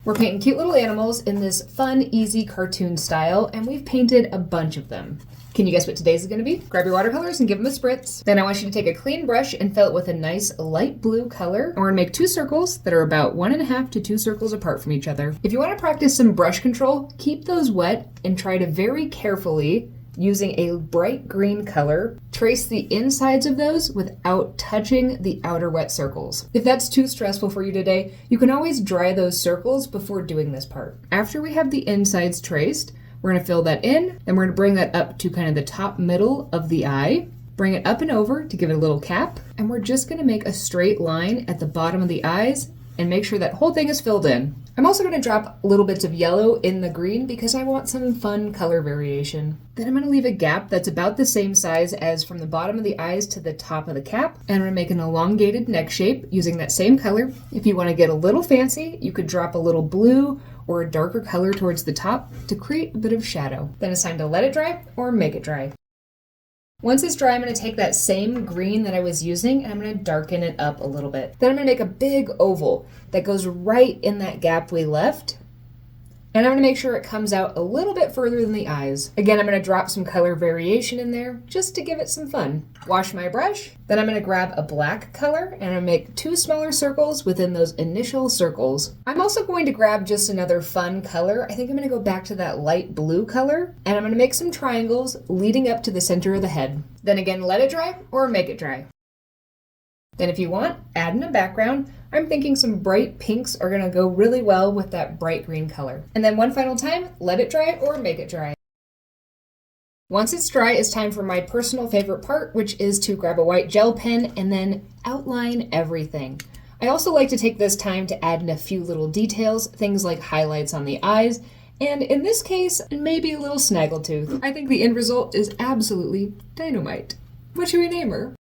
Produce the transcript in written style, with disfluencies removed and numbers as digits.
We're painting cute little animals in this fun, easy cartoon style, and we've painted a bunch of them. Can you guess what today's is going to be? Grab your watercolors and give them a spritz. Then I want you to take a clean brush and fill it with a nice light blue color. And we're going to make 2 circles that are about 1.5 to 2 circles apart from each other. If you want to practice some brush control, keep those wet and try to very carefully, using a bright green color, trace the insides of those without touching the outer wet circles. If that's too stressful for you today, you can always dry those circles before doing this part. After we have the insides traced, we're going to fill that in, and we're going to bring that up to kind of the top middle of the eye, bring it up and over to give it a little cap, and we're just going to make a straight line at the bottom of the eyes and make sure that whole thing is filled in. I'm also going to drop little bits of yellow in the green because I want some fun color variation. Then I'm going to leave a gap that's about the same size as from the bottom of the eyes to the top of the cap, and I'm going to make an elongated neck shape using that same color. If you want to get a little fancy, you could drop a little blue or a darker color towards the top to create a bit of shadow. Then it's time to let it dry or make it dry. Once it's dry, I'm going to take that same green that I was using and I'm going to darken it up a little bit. Then I'm going to make a big oval that goes right in that gap we left. And I'm going to make sure it comes out a little bit further than the eyes. Again, I'm going to drop some color variation in there just to give it some fun. Wash my brush. Then I'm going to grab a black color and I'm going to make 2 smaller circles within those initial circles. I'm also going to grab just another fun color. I think I'm going to go back to that light blue color and I'm going to make some triangles leading up to the center of the head. Then again, let it dry or make it dry. Then if you want, add in a background. I'm thinking some bright pinks are going to go really well with that bright green color. And then one final time, let it dry or make it dry. Once it's dry, it's time for my personal favorite part, which is to grab a white gel pen and then outline everything. I also like to take this time to add in a few little details, things like highlights on the eyes, and in this case, maybe a little snaggletooth. I think the end result is absolutely dynamite. What should we name her?